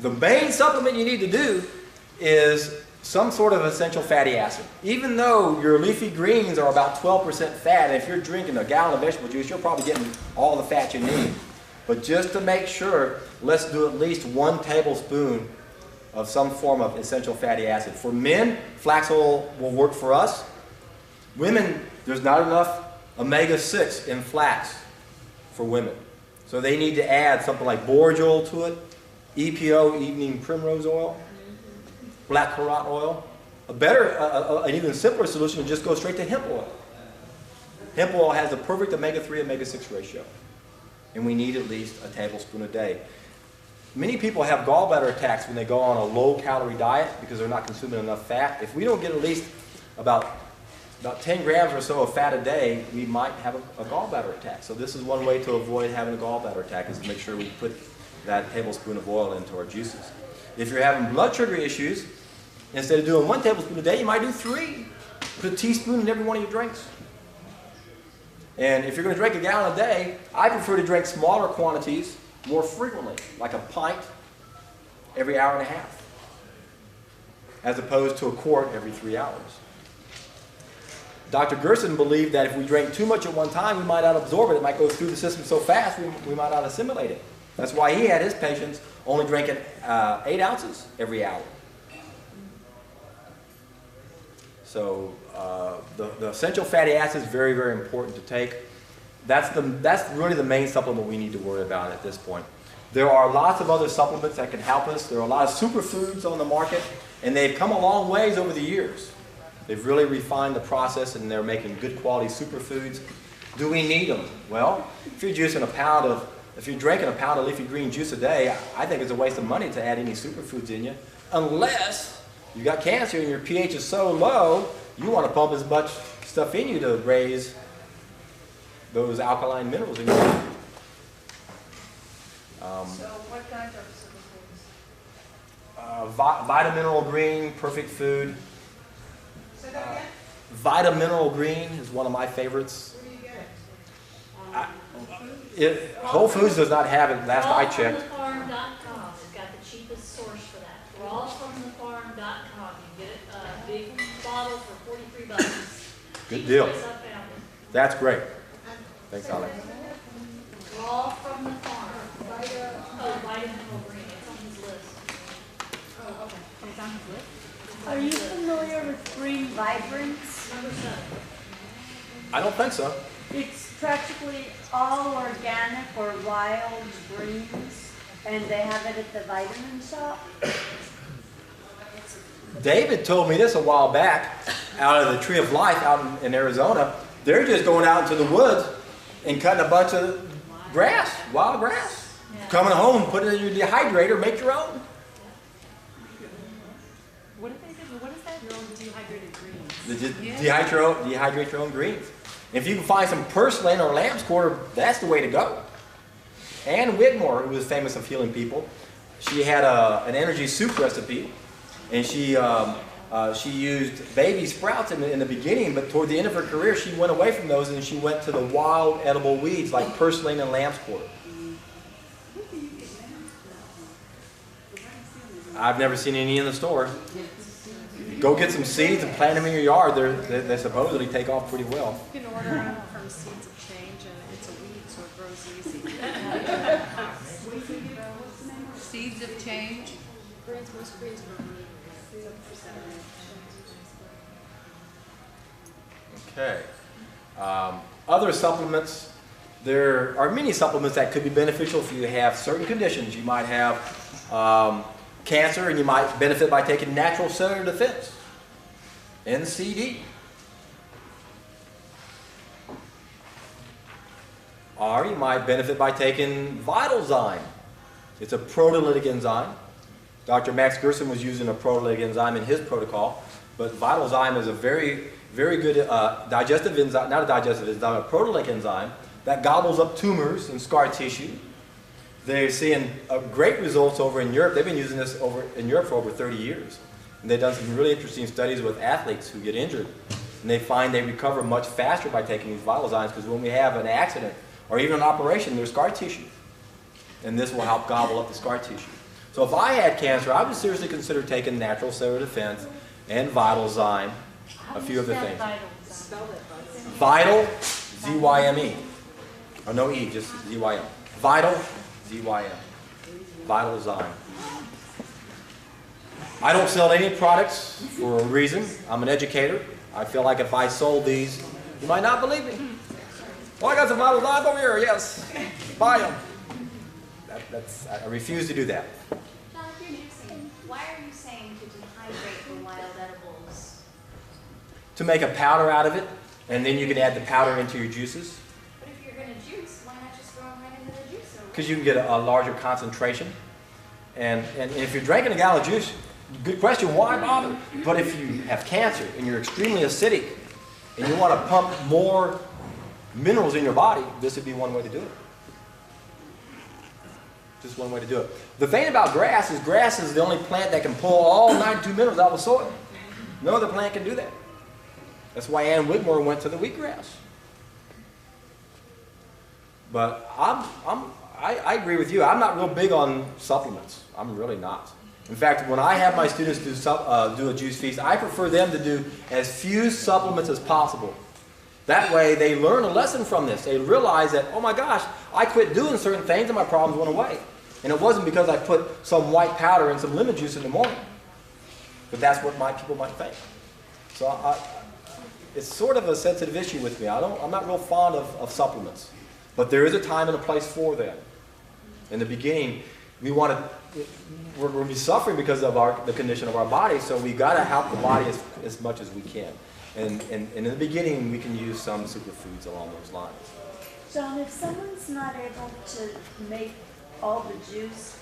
The main supplement you need to do is some sort of essential fatty acid. Even though your leafy greens are about 12% fat, and if you're drinking a gallon of vegetable juice, you're probably getting all the fat you need. But just to make sure, let's do at least 1 tablespoon of some form of essential fatty acid. For men, flax oil will work for us. Women, there's not enough omega-6 in flax for women. So they need to add something like borage oil to it, EPO, evening primrose oil, black currant oil. A better, an even simpler solution is just go straight to hemp oil. Hemp oil has the perfect omega-3, omega-6 ratio. And we need at least a tablespoon a day. Many people have gallbladder attacks when they go on a low-calorie diet because they're not consuming enough fat. If we don't get at least about 10 grams or so of fat a day, we might have a gallbladder attack. So this is one way to avoid having a gallbladder attack, is to make sure we put that tablespoon of oil into our juices. If you're having blood sugar issues, instead of doing 1 tablespoon a day, you might do 3. Put a teaspoon in every one of your drinks. And if you're going to drink a gallon a day, I prefer to drink smaller quantities more frequently, like a pint every hour and a half, as opposed to a quart every 3 hours. Dr. Gerson believed that if we drank too much at one time, we might not absorb it. It might go through the system so fast, we might not assimilate it. That's why he had his patients only drinking 8 ounces every hour. So the essential fatty acids is very, very important to take. That's really the main supplement we need to worry about at this point. There are lots of other supplements that can help us. There are a lot of superfoods on the market, and they've come a long ways over the years. They've really refined the process, and they're making good quality superfoods. Do we need them? Well, if you're drinking a pound of leafy green juice a day, I think it's a waste of money to add any superfoods in you, unless you got cancer and your pH is so low, you want to pump as much stuff in you to raise those alkaline minerals in your body. So what kinds of superfoods? Vitamineral green, perfect food. Say that again? Vitamineral green is one of my favorites. Where do you get it? Whole Foods does not have it, last I checked. Rawfromthefarm.com has got the cheapest source for that. Rawfromthefarm.com. You get a big bottle for $43. Good deal. Cheapest place I found it. That's great. Thanks, Alex. Raw from the farm. Oh, Vitamineral green. It's on his list. Oh, okay. It's on his list? Are you familiar with Green Vibrance? Number 7. I don't think so. It's practically all organic or wild greens, and they have it at the vitamin shop. David told me this a while back, out of the Tree of Life out in Arizona. They're just going out into the woods and cutting a bunch of grass, wild grass. Yeah. Coming home, put it in your dehydrator, make your own. What did they do? What is that? Your own dehydrated greens. Dehydrate your own greens. If you can find some purslane or lamb's quarter, that's the way to go. Ann Whitmore, who was famous of healing people, she had an energy soup recipe, and she used baby sprouts in the beginning, but toward the end of her career, she went away from those and she went to the wild edible weeds like purslane and lamb's quarter. I've never seen any in the store. Go get some seeds and plant them in your yard. They supposedly take off pretty well. You can order them from Seeds of Change, and it's a weed, so it grows easy. Seeds of Change. Okay. Other supplements. There are many supplements that could be beneficial if you have certain conditions. You might have cancer, and you might benefit by taking natural cellular defense, NCD. Or you might benefit by taking Vitalzyme. It's a proteolytic enzyme. Dr. Max Gerson was using a proteolytic enzyme in his protocol, but Vitalzyme is a very, very good digestive enzyme, not a digestive enzyme, a proteolytic enzyme that gobbles up tumors and scar tissue. They're seeing great results over in Europe. They've been using this over in Europe for over 30 years. And they've done some really interesting studies with athletes who get injured. And they find they recover much faster by taking these Vitalzymes, because when we have an accident or even an operation, there's scar tissue. And this will help gobble up the scar tissue. So if I had cancer, I would seriously consider taking Natural Cellular Defense and Vitalzyme, a few other things. Spell that, bud. Vital, Z-Y-M-E. Oh, no E, just Z-Y-M. Vital, Z-Y-M. Vitalzyme. I don't sell any products for a reason. I'm an educator. I feel like if I sold these, you might not believe me. Well, I got some Vitalzyme over here, yes. Buy them. I refuse to do that. John, if you're juicing, why are you saying to dehydrate the wild edibles? To make a powder out of it, and then you can add the powder into your juices, But if you're going to juice, why not just throw them right into the juicer? because you can get a larger concentration. And if you're drinking a gallon of juice, good question, why bother? But if you have cancer and you're extremely acidic and you want to pump more minerals in your body, this would be one way to do it. Just one way to do it. The thing about grass is the only plant that can pull all 92 minerals out of the soil. No other plant can do that. That's why Ann Wigmore went to the wheatgrass. But I agree with you. I'm not real big on supplements. I'm really not. In fact, when I have my students do a juice feast, I prefer them to do as few supplements as possible. That way they learn a lesson from this. They realize that, oh my gosh, I quit doing certain things and my problems went away. And it wasn't because I put some white powder and some lemon juice in the morning. But that's what people might think. So it's sort of a sensitive issue with me. I'm not real fond of supplements. But there is a time and a place for them. In the beginning, we're going to be suffering because of the condition of our body, so we got to help the body as much as we can. And in the beginning, we can use some superfoods along those lines. John, if someone's not able to make all the juice